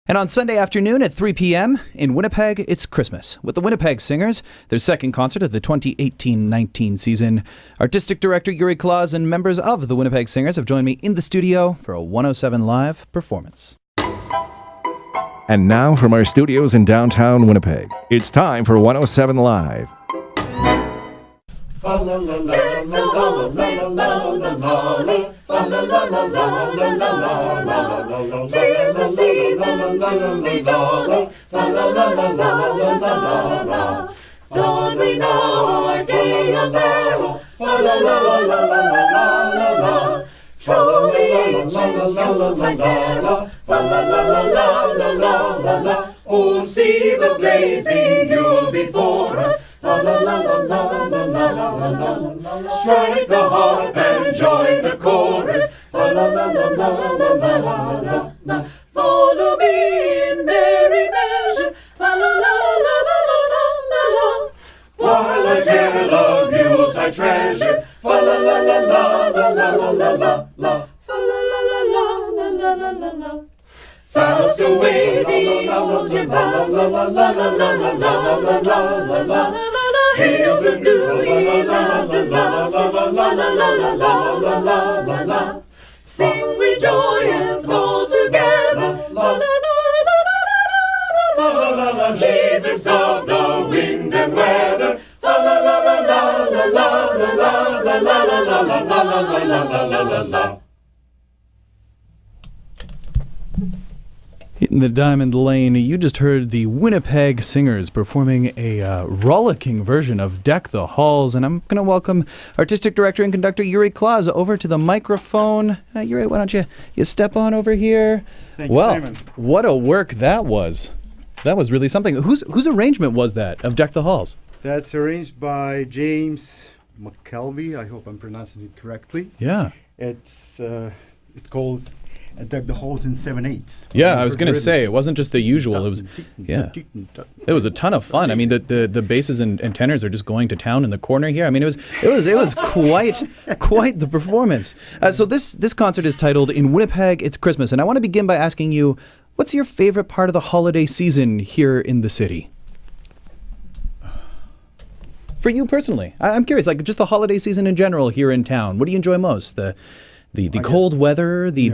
And on Sunday afternoon at 3 p.m. in Winnipeg, it's Christmas with the Winnipeg Singers, their second concert of the 2018-19 season. Artistic Director Yuri Klaz and members of the Winnipeg Singers have joined me in the studio for a 107 Live performance. And now from our studios in downtown Winnipeg, it's time for 107 Live. Tis the season to be jolly. Don we now our gay apparel. Throw the ancient Yuletide carol. Oh, see the blazing Yule before us. Strike the harp and join the chorus. Follow me in merry measure. While I tell of Yuletide treasure. Fast away the old year passes. Hail the new year, lads and lasses. Sing we joyous all together. Heedless of the wind and weather. Hitting the Diamond Lane, you just heard the Winnipeg Singers performing a rollicking version of Deck the Halls, and I'm going to welcome Artistic Director and Conductor Yuri Klaz over to the microphone. Yuri, why don't you step on over here? Thank you, Simon. What a work that was. That was really something. Whose arrangement was that of Deck the Halls? That's arranged by James McKelvey. I hope I'm pronouncing it correctly. Yeah. It calls Deck the Halls in 7/8. Yeah, I was going to say, it wasn't just the usual. It was, yeah. It was a ton of fun. I mean, the basses and tenors are just going to town in the corner here. I mean, it was quite the performance. So this concert is titled "In Winnipeg, It's Christmas," and I want to begin by asking you, what's your favorite part of the holiday season here in the city? For you personally, I'm curious, like just the holiday season in general here in town. What do you enjoy most? The cold weather, the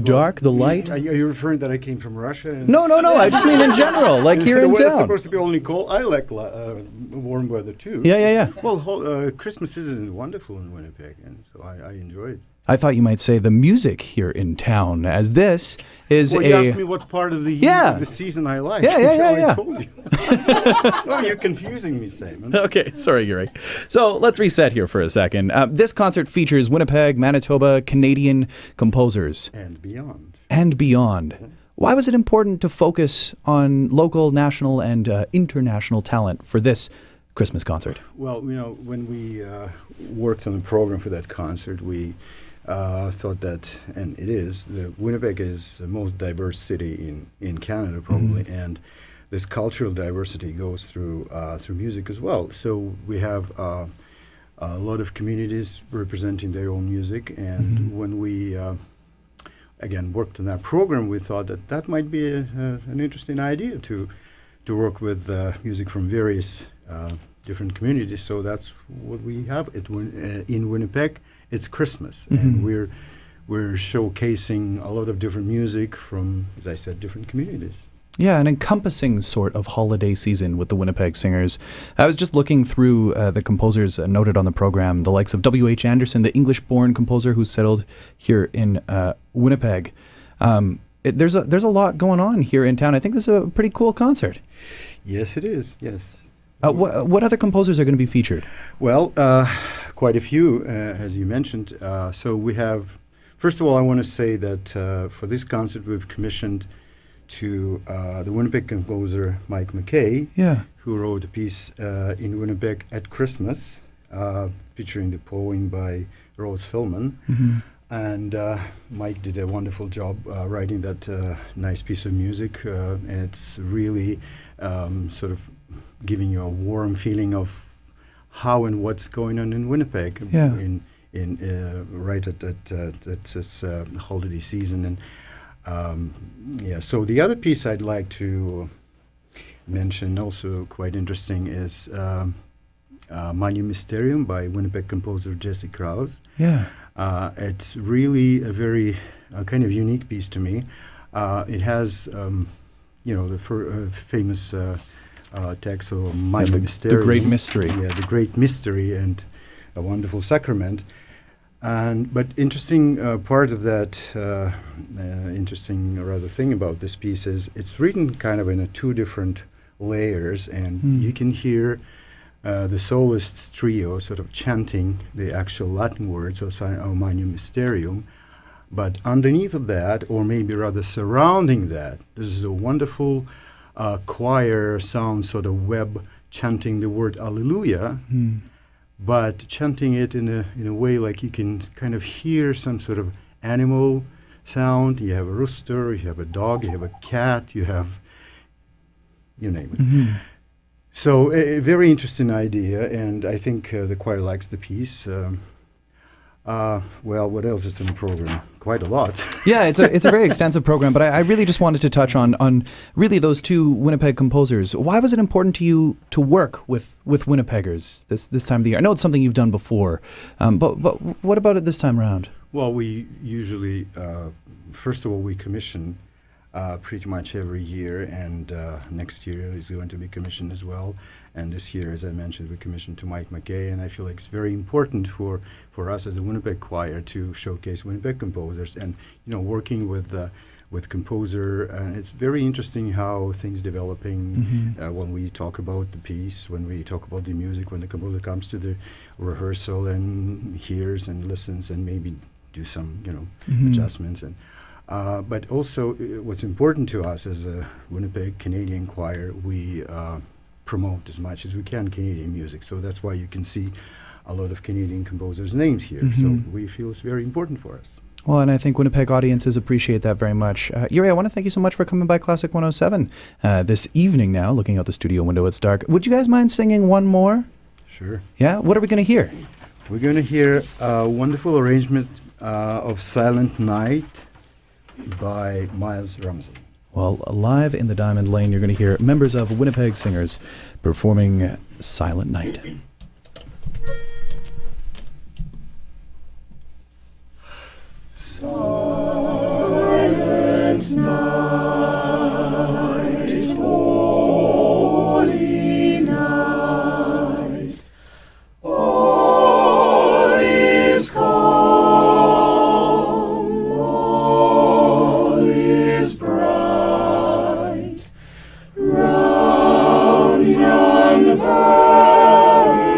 dark, the light? Are you referring that I came from Russia? No. I just mean in general, like here in town. The weather's supposed to be only cold. I like warm weather too. Yeah. Well, Christmas is wonderful in Winnipeg, and so I enjoy it. I thought you might say the music here in town, as this is you asked me what part of the year, the season I like. Yeah. I told you. Oh, you're confusing me, Simon. Okay, sorry, Yuri. So let's reset here for a second. This concert features Winnipeg, Manitoba, Canadian composers. And beyond. Yeah. Why was it important to focus on local, national, and international talent for this Christmas concert? Well, when we worked on the program for that concert, we thought that, and it is, Winnipeg is the most diverse city in Canada, probably, and this cultural diversity goes through music as well. So we have a lot of communities representing their own music, and when we again worked on that program, we thought that might be an interesting idea to work with music from various different communities. So that's what we have in Winnipeg. It's Christmas, and we're showcasing a lot of different music from, as I said, different communities. Yeah, an encompassing sort of holiday season with the Winnipeg Singers. I was just looking through the composers noted on the program, the likes of W.H. Anderson, the English-born composer who settled here in Winnipeg. There's a lot going on here in town. I think this is a pretty cool concert. Yes, it is, yes. What other composers are going to be featured? Well, quite a few, as you mentioned. So we have, first of all, I want to say that for this concert we've commissioned to the Winnipeg composer Mike McKay, who wrote a piece in Winnipeg at Christmas, featuring the poem by Rose Philman. And Mike did a wonderful job writing that nice piece of music. And it's really sort of giving you a warm feeling of how and what's going on in Winnipeg right at this holiday season. And Yeah, so the other piece I'd like to mention, also quite interesting, is Magnum Mysterium by Winnipeg composer Jesse Krause. Yeah. It's really a very kind of unique piece to me. It has, the famous text of Magnum Mysterium. The Great Mystery. Yeah, the Great Mystery and a Wonderful Sacrament. But interesting part of that, interesting or other thing about this piece is it's written kind of in two different layers, and you can hear the soloists trio sort of chanting the actual Latin words of Magnum Mysterium. But underneath of that, or maybe rather surrounding that, there's a wonderful choir sound, sort of web, chanting the word Alleluia. But chanting it in a way like you can kind of hear some sort of animal sound. You have a rooster, you have a dog, you have a cat, you name it. So a very interesting idea, and I think the choir likes the piece. Well, what else is in the program? Quite a lot. Yeah, it's a very extensive program, but I really just wanted to touch on really those two Winnipeg composers. Why was it important to you to work with Winnipeggers this time of the year? I know it's something you've done before, but what about it this time around? Well, we usually, first of all, we commission pretty much every year, and next year is going to be commissioned as well. And this year, as I mentioned, we commissioned to Mike McKay, and I feel like it's very important for us as the Winnipeg Choir to showcase Winnipeg composers, and working with composer. And it's very interesting how things developing when we talk about the piece, when we talk about the music, when the composer comes to the rehearsal and hears and listens and maybe do some adjustments. And but also what's important to us as a Winnipeg Canadian choir, we promote as much as we can Canadian music. So that's why you can see a lot of Canadian composers' names here. So we feel it's very important for us. Well, and I think Winnipeg audiences appreciate that very much. Yuri, I want to thank you so much for coming by Classic 107 this evening now, looking out the studio window. It's dark. Would you guys mind singing one more? Sure. Yeah? What are we going to hear? We're going to hear a wonderful arrangement of Silent Night by Miles Rumsey. Well, live in the Diamond Lane, you're going to hear members of Winnipeg Singers performing Silent Night. Silent night, holy night, all is calm, all is bright, round yon virgin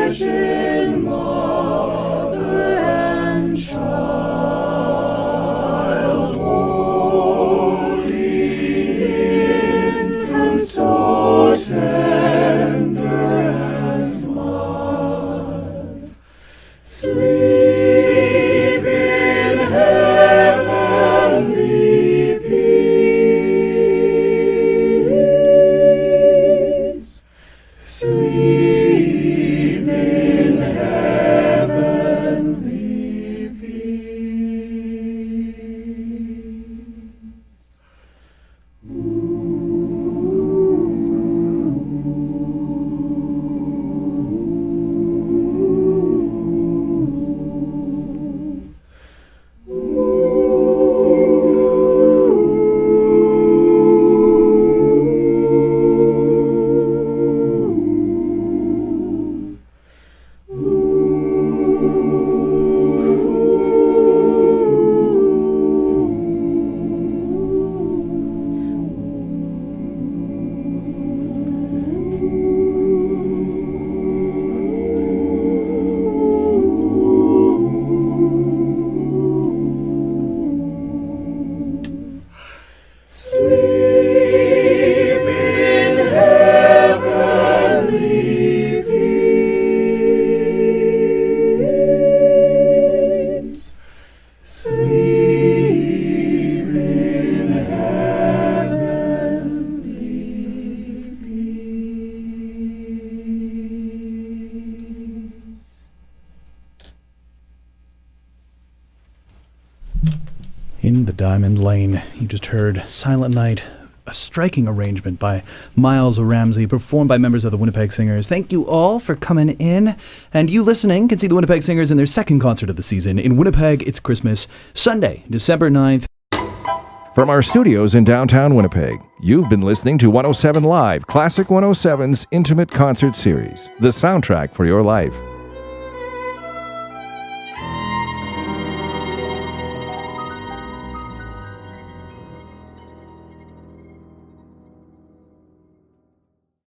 Diamond Lane. You just heard Silent Night, a striking arrangement by Miles Ramsey, performed by members of the Winnipeg Singers. Thank you all for coming in. And you listening can see the Winnipeg Singers in their second concert of the season. In Winnipeg, it's Christmas, Sunday, December 9th. From our studios in downtown Winnipeg, you've been listening to 107 Live, Classic 107's intimate concert series, the soundtrack for your life.